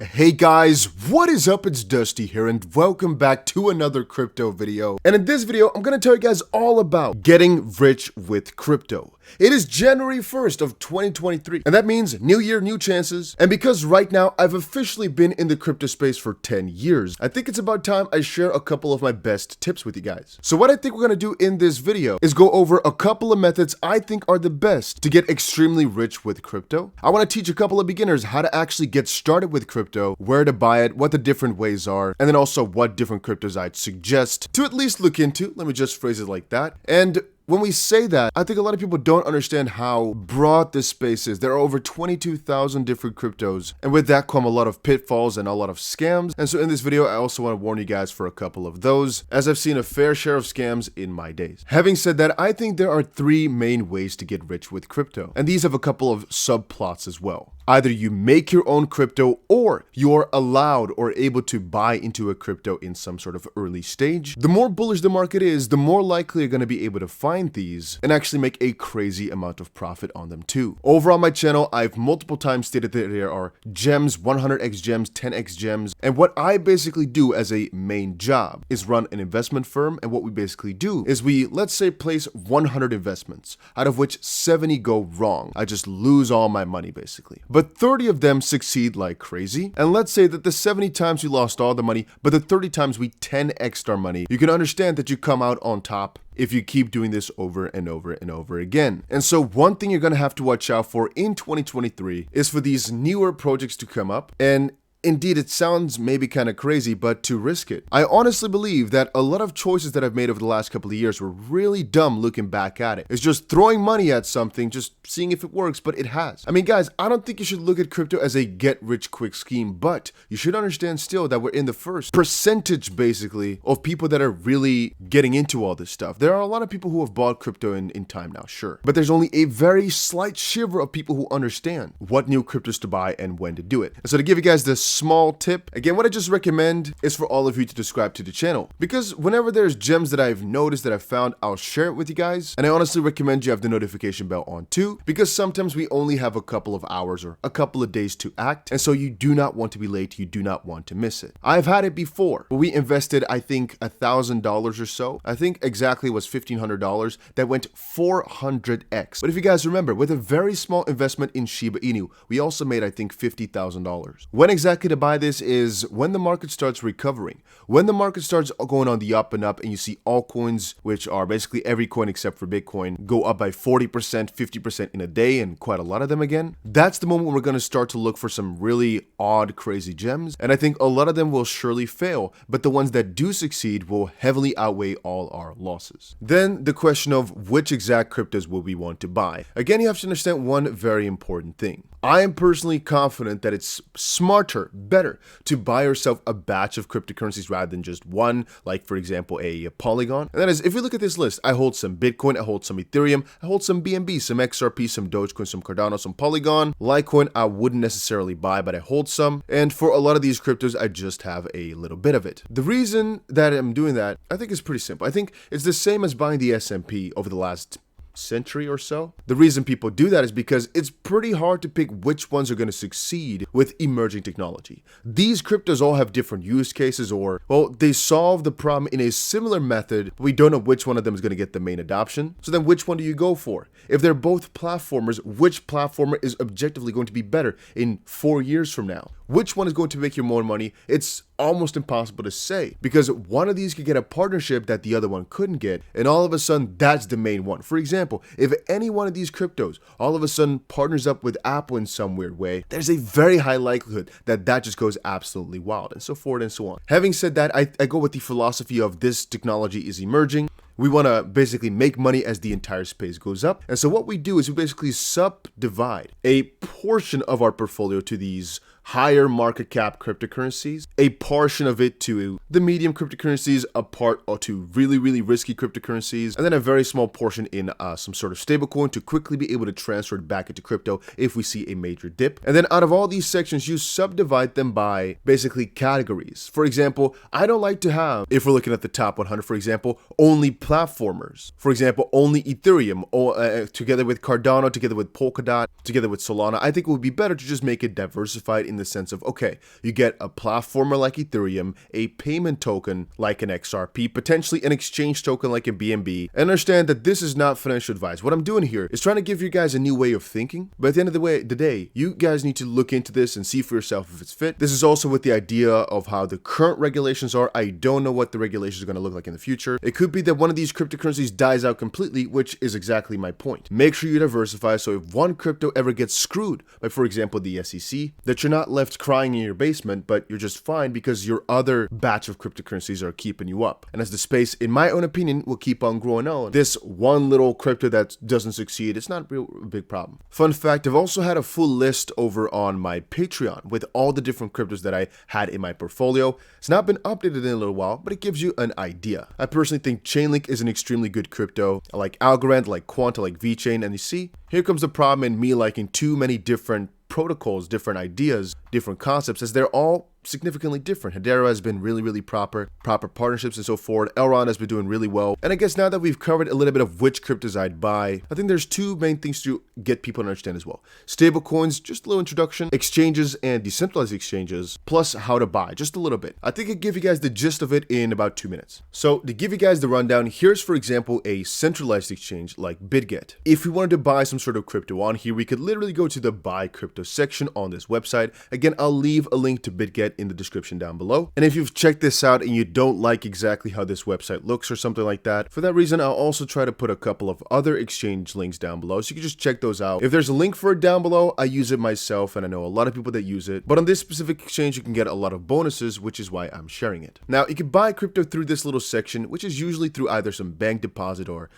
Hey guys, what is up? It's Dusty here and welcome back to another crypto video. And in this video, I'm gonna tell you guys all about getting rich with crypto. It is January 1st of 2023, and that means new year, new chances. And because right now I've officially been in the crypto space for 10 years, I think it's about time I share a couple of my best tips with you guys. So what I think we're gonna do in this video is go over a couple of methods I think are the best to get extremely rich with crypto. I wanna teach a couple of beginners how to actually get started with crypto, where to buy it, what the different ways are, and then also what different cryptos I'd suggest to at least look into. Let me just phrase it like that. And when we say that, I think a lot of people don't understand how broad this space is. There are over 22,000 different cryptos, and with that come a lot of pitfalls and a lot of scams. And so in this video, I also want to warn you guys for a couple of those, as I've seen a fair share of scams in my days. Having said that, I think there are three main ways to get rich with crypto, and these have a couple of subplots as well. Either you make your own crypto, or you are allowed or able to buy into a crypto in some sort of early stage. The more bullish the market is, the more likely you're going to be able to find these and actually make a crazy amount of profit on them too. Over on my channel, I've multiple times stated that there are gems, 100x gems, 10x gems, and what I basically do as a main job is run an investment firm. And what we basically do is we, let's say, place 100 investments, out of which 70 go wrong. I just lose all my money basically. But 30 of them succeed like crazy. And let's say that the 70 times we lost all the money, but the 30 times we 10x'd our money, you can understand that you come out on top if you keep doing this over and over and over again. And so one thing you're gonna have to watch out for in 2023 is for these newer projects to come up. And indeed, it sounds maybe kind of crazy, but to risk it. I honestly believe that a lot of choices that I've made over the last couple of years were really dumb looking back at it. It's just throwing money at something, just seeing if it works, but it has. I mean, guys, I don't think you should look at crypto as a get-rich-quick scheme, but you should understand still that we're in the first percentage, basically, of people that are really getting into all this stuff. There are a lot of people who have bought crypto in time now, sure. But there's only a very slight shiver of people who understand what new cryptos to buy and when to do it. And so to give you guys this small tip, again, what I just recommend is for all of you to subscribe to the channel, because whenever there's gems that I've noticed that I've found, I'll share it with you guys. And I honestly recommend you have the notification bell on too, because sometimes we only have a couple of hours or a couple of days to act, and so you do not want to be late, you do not want to miss it. I've had it before, but we invested, I think, $1,000 or so. I think exactly was $1,500 that went 400x. But if you guys remember, with a very small investment in Shiba Inu, we also made, I think, $50,000. When exactly to buy this is when the market starts recovering. When the market starts going on the up and up, and you see altcoins, which are basically every coin except for Bitcoin, go up by 40%, 50% in a day, and quite a lot of them again, that's the moment when we're going to start to look for some really odd, crazy gems. And I think a lot of them will surely fail, but the ones that do succeed will heavily outweigh all our losses. Then the question of which exact cryptos will we want to buy. Again, you have to understand one very important thing. I am personally confident that it's smarter, better to buy yourself a batch of cryptocurrencies rather than just one, like for example, a Polygon. And that is, if you look at this list, I hold some Bitcoin, I hold some Ethereum, I hold some BNB, some XRP, some Dogecoin, some Cardano, some Polygon. Litecoin, I wouldn't necessarily buy, but I hold some. And for a lot of these cryptos, I just have a little bit of it. The reason that I'm doing that, I think is pretty simple. I think it's the same as buying the S&P over the last century or so. The reason people do that is because it's pretty hard to pick which ones are going to succeed with emerging technology. These cryptos all have different use cases, or, well, they solve the problem in a similar method, but we don't know which one of them is going to get the main adoption. So then which one do you go for? If they're both platformers, which platformer is objectively going to be better in 4 years from now? Which one is going to make you more money? It's almost impossible to say, because one of these could get a partnership that the other one couldn't get, and all of a sudden that's the main one. For example, if any one of these cryptos all of a sudden partners up with Apple in some weird way, there's a very high likelihood that that just goes absolutely wild, and so forth and so on. Having said that, I go with the philosophy of this technology is emerging. We want to basically make money as the entire space goes up. And so what we do is we basically subdivide a portion of our portfolio to these higher market cap cryptocurrencies, a portion of it to the medium cryptocurrencies, a part or to really, really risky cryptocurrencies, and then a very small portion in some sort of stablecoin to quickly be able to transfer it back into crypto if we see a major dip. And then out of all these sections, you subdivide them by basically categories. For example, I don't like to have, if we're looking at the top 100, for example, only platformers. For example, only Ethereum, or together with Cardano, together with Polkadot, together with Solana. I think it would be better to just make it diversified in the sense of, okay, you get a platformer like Ethereum, a payment token like an XRP, potentially an exchange token like a BNB, and understand that this is not financial advice. What I'm doing here is trying to give you guys a new way of thinking, but at the end of the day, you guys need to look into this and see for yourself if it's fit. This is also with the idea of how the current regulations are. I don't know what the regulations are going to look like in the future. It could be that one of these cryptocurrencies dies out completely, which is exactly my point. Make sure you diversify so if one crypto ever gets screwed by, for example, the SEC, that you're not left crying in your basement, but you're just fine because your other batch of cryptocurrencies are keeping you up. And as the space, in my own opinion, will keep on growing on, this one little crypto that doesn't succeed, it's not a real big problem. Fun fact, I've also had a full list over on my Patreon with all the different cryptos that I had in my portfolio. It's not been updated in a little while, but it gives you an idea. I personally think Chainlink is an extremely good crypto. I like Algorand, like Quant, I like VeChain, and you see, here comes the problem in me liking too many different protocols, different ideas, different concepts, as they're all significantly different. Hedera has been really proper partnerships and so forth. Elrond has been doing really well. And I guess now that we've covered a little bit of which cryptos I'd buy, I think there's two main things to get people to understand as well. Stablecoins, just a little introduction, exchanges and decentralized exchanges, plus how to buy, just a little bit. I think I give you guys the gist of it in about 2 minutes. So to give you guys the rundown, here's for example a centralized exchange like BitGet. If we wanted to buy some sort of crypto on here, we could literally go to the buy crypto section on this website. Again, I'll leave a link to BitGet in the description down below. And if you've checked this out and you don't like exactly how this website looks or something like that, for that reason, I'll also try to put a couple of other exchange links down below, so you can just check those out. If there's a link for it down below, I use it myself and I know a lot of people that use it, but on this specific exchange, you can get a lot of bonuses, which is why I'm sharing it. Now, you can buy crypto through this little section, which is usually through either some bank deposit or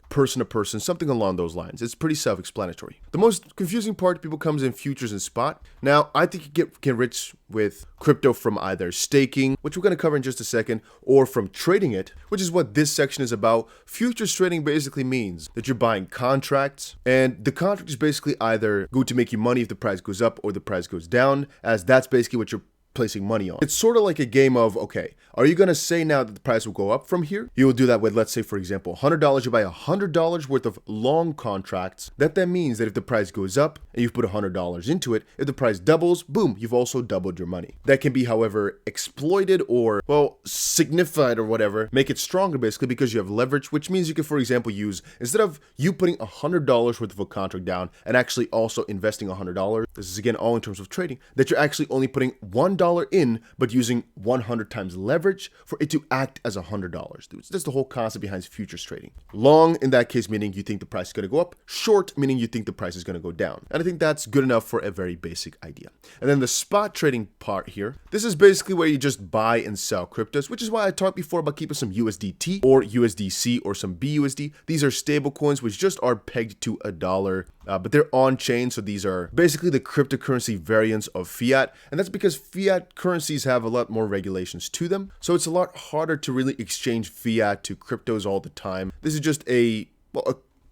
person to person, something along those lines. It's pretty self-explanatory. The most confusing part to people comes in futures and spot. Now, I think you get rich with crypto from either staking, which we're going to cover in just a second, or from trading it, which is what this section is about. Futures trading basically means that you're buying contracts, and the contract is basically either going to make you money if the price goes up or the price goes down, as that's basically what you're placing money on. It's sort of like a game of, okay, are you going to say now that the price will go up from here? You will do that with, let's say, for example, $100. You buy $100 worth of long contracts. That means that if the price goes up and you've put $100 into it, if the price doubles, boom, you've also doubled your money. That can be, however, exploited or, well, signified or whatever, make it stronger basically because you have leverage, which means you can, for example, use, instead of you putting $100 worth of a contract down and actually also investing $100, this is again all in terms of trading, that you're actually only putting $1 in, but using 100 times leverage for it to act as $100. That's the whole concept behind futures trading. Long, in that case, meaning you think the price is going to go up. Short, meaning you think the price is going to go down. And I think that's good enough for a very basic idea. And then the spot trading part here, this is basically where you just buy and sell cryptos, which is why I talked before about keeping some USDT or USDC or some BUSD. These are stable coins which just are pegged to $1. But they're on chain, so these are basically the cryptocurrency variants of fiat, and that's because fiat currencies have a lot more regulations to them, so it's a lot harder to really exchange fiat to cryptos all the time. This is just a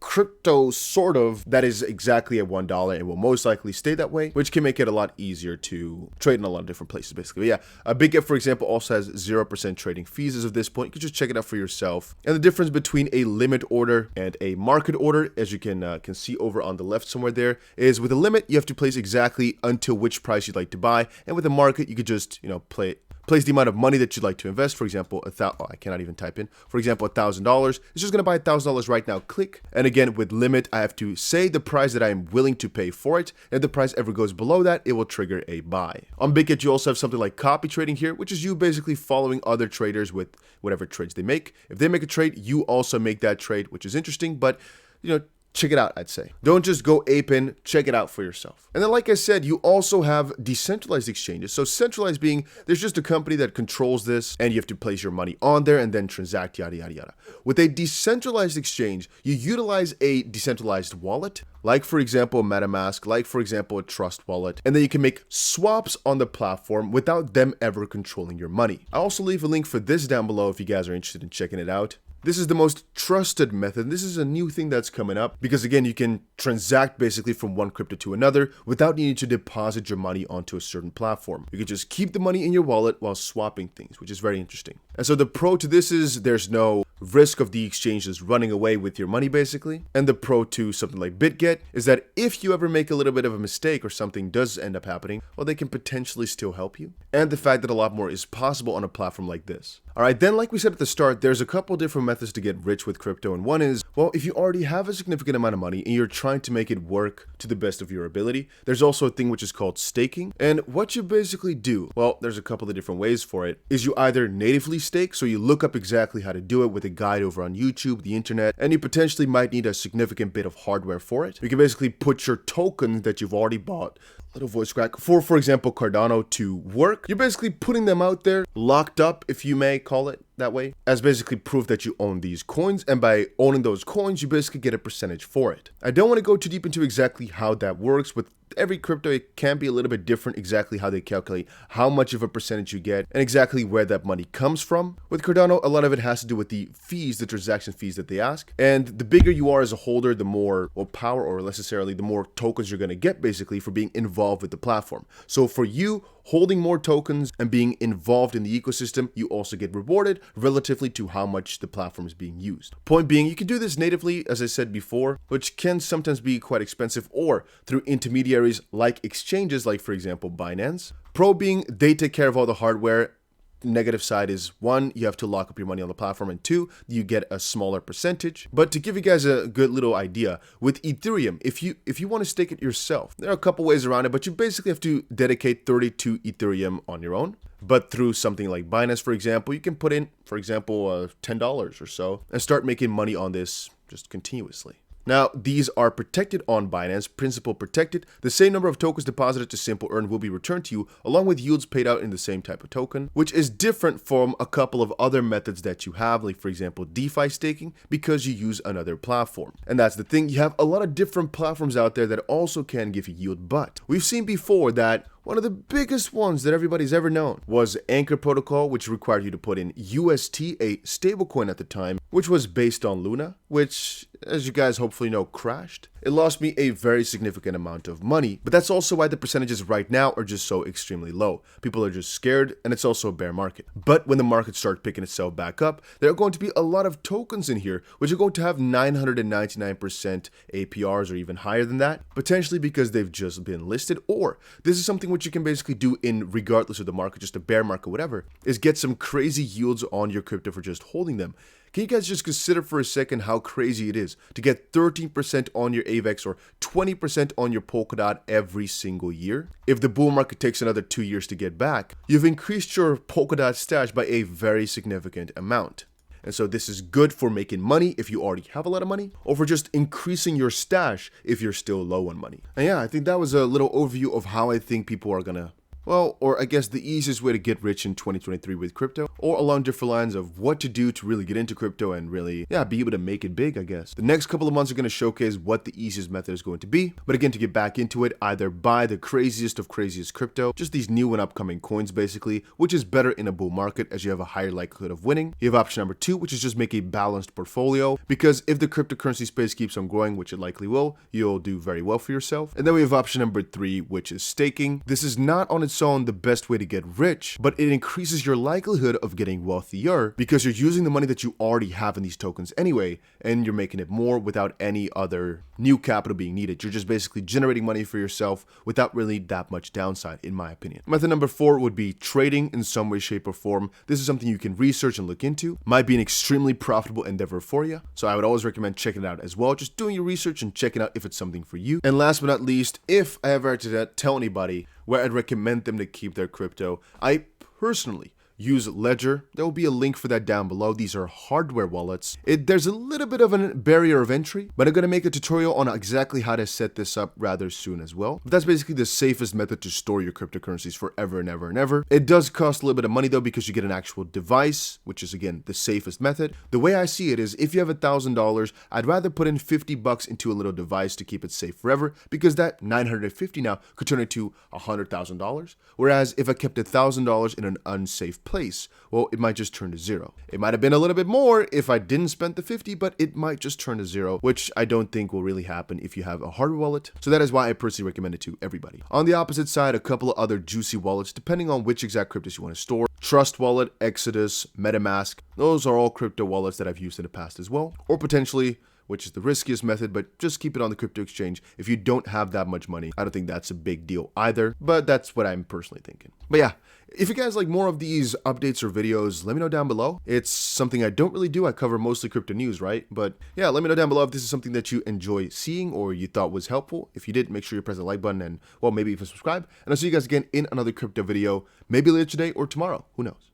crypto sort of that is exactly at $1 and will most likely stay that way, which can make it a lot easier to trade in a lot of different places basically. But yeah, a BitGet, for example, also has 0% trading fees as of this point. You can just check it out for yourself. And the difference between a limit order and a market order, as you can see over on the left somewhere there, is with a limit you have to place exactly until which price you'd like to buy, and with a market you could just place the amount of money that you'd like to invest. For example, I cannot even type in. For example, $1,000. It's just going to buy $1,000 right now. Click. And again, with limit, I have to say the price that I am willing to pay for it. If the price ever goes below that, it will trigger a buy. On BitGet, you also have something like copy trading here, which is you basically following other traders with whatever trades they make. If they make a trade, you also make that trade, which is interesting, but check it out, I'd say. Don't just go ape in, check it out for yourself. And then, like I said, you also have decentralized exchanges. So centralized being, there's just a company that controls this and you have to place your money on there and then transact, yada, yada, yada. With a decentralized exchange, you utilize a decentralized wallet, like for example, MetaMask, like for example, a Trust wallet, and then you can make swaps on the platform without them ever controlling your money. I'll also leave a link for this down below if you guys are interested in checking it out. This is the most trusted method. This is a new thing that's coming up because, again, you can transact basically from one crypto to another without needing to deposit your money onto a certain platform. You can just keep the money in your wallet while swapping things, which is very interesting. And so the pro to this is there's no risk of the exchange is running away with your money basically. And the pro to something like BitGet is that if you ever make a little bit of a mistake or something does end up happening, well, they can potentially still help you. And the fact that a lot more is possible on a platform like this. Alright, then like we said at the start, there's a couple different methods to get rich with crypto, and one is, well, if you already have a significant amount of money and you're trying to make it work to the best of your ability, there's also a thing which is called staking. And what you basically do, well, there's a couple of different ways for it, is you either natively stake, so you look up exactly how to do it with a guide over on YouTube, the internet, and you potentially might need a significant bit of hardware for it. You can basically put your tokens that you've already bought, little voice crack, for example, Cardano to work. You're basically putting them out there, locked up, if you may call it that way, as basically proof that you own these coins, and by owning those coins, you basically get a percentage for it. I don't want to go too deep into exactly how that works. With every crypto, it can be a little bit different exactly how they calculate how much of a percentage you get and exactly where that money comes from. With Cardano, a lot of it has to do with the fees, the transaction fees that they ask. And the bigger you are as a holder, the more power, or necessarily the more tokens you're going to get basically for being involved with the platform. So for you, holding more tokens and being involved in the ecosystem, you also get rewarded relatively to how much the platform is being used. Point being, you can do this natively, as I said before, which can sometimes be quite expensive, or through intermediaries like exchanges, like for example Binance. Pro being, they take care of all the hardware. Negative side is, one, you have to lock up your money on the platform, and two, you get a smaller percentage. But to give you guys a good little idea, with Ethereum, if you want to stake it yourself, there are a couple ways around it, but you basically have to dedicate 32 Ethereum on your own. But through something like Binance, for example, you can put in, for example, $10 or so and start making money on this just continuously. Now, these are protected on Binance, principal protected. The same number of tokens deposited to Simple Earn will be returned to you, along with yields paid out in the same type of token, which is different from a couple of other methods that you have, like for example, DeFi staking, because you use another platform. And that's the thing, you have a lot of different platforms out there that also can give you yield, but we've seen before that one of the biggest ones that everybody's ever known was Anchor Protocol, which required you to put in UST, a stablecoin at the time, which was based on Luna, which, as you guys hopefully know, crashed. It lost me a very significant amount of money, but that's also why the percentages right now are just so extremely low. People are just scared, and it's also a bear market. But when the market starts picking itself back up, there are going to be a lot of tokens in here, which are going to have 999% APRs or even higher than that, potentially because they've just been listed, or this is something which you can basically do in regardless of the market, just a bear market, whatever, is get some crazy yields on your crypto for just holding them. Can you guys just consider for a second how crazy it is to get 13% on your AVAX or 20% on your Polkadot every single year? If the bull market takes another 2 years to get back, you've increased your Polkadot stash by a very significant amount. And so this is good for making money if you already have a lot of money, or for just increasing your stash if you're still low on money. And yeah, I think that was a little overview of how I think people are gonna, well, or I guess the easiest way to get rich in 2023 with crypto, or along different lines of what to do to really get into crypto and really, be able to make it big, I guess. The next couple of months are going to showcase what the easiest method is going to be. But again, to get back into it, either buy the craziest of craziest crypto, just these new and upcoming coins basically, which is better in a bull market as you have a higher likelihood of winning. You have option number 2, which is just make a balanced portfolio, because if the cryptocurrency space keeps on growing, which it likely will, you'll do very well for yourself. And then we have option number 3, which is staking. This is not on its own the best way to get rich, but it increases your likelihood of getting wealthier because you're using the money that you already have in these tokens anyway, and you're making it more without any other new capital being needed. You're just basically generating money for yourself without really that much downside, in my opinion. Method number 4 would be trading in some way, shape, or form. This is something you can research and look into. Might be an extremely profitable endeavor for you, so I would always recommend checking it out as well. Just doing your research and checking out if it's something for you. And last but not least, if I ever had to tell anybody where I'd recommend them to keep their crypto, I personally use Ledger. There will be a link for that down below. These are hardware wallets. There's a little bit of a barrier of entry, but I'm going to make a tutorial on exactly how to set this up rather soon as well. But that's basically the safest method to store your cryptocurrencies forever and ever and ever. It does cost a little bit of money though, because you get an actual device, which is again the safest method. The way I see it is, if you have $1,000, I'd rather put in $50 into a little device to keep it safe forever, because that $950 now could turn into $100,000. Whereas if I kept $1,000 in an unsafe place, well, it might just turn to zero. It might have been a little bit more if I didn't spend the 50, but it might just turn to zero, which I don't think will really happen if you have a hardware wallet. So that is why I personally recommend it to everybody. On the opposite side, a couple of other juicy wallets, depending on which exact cryptos you want to store. Trust Wallet, Exodus, MetaMask. Those are all crypto wallets that I've used in the past as well. Or potentially, which is the riskiest method, but just keep it on the crypto exchange. If you don't have that much money, I don't think that's a big deal either, but that's what I'm personally thinking. But yeah, if you guys like more of these updates or videos, let me know down below. It's something I don't really do. I cover mostly crypto news, right? But yeah, let me know down below if this is something that you enjoy seeing or you thought was helpful. If you did, make sure you press the like button and, well, maybe even subscribe. And I'll see you guys again in another crypto video, maybe later today or tomorrow. Who knows?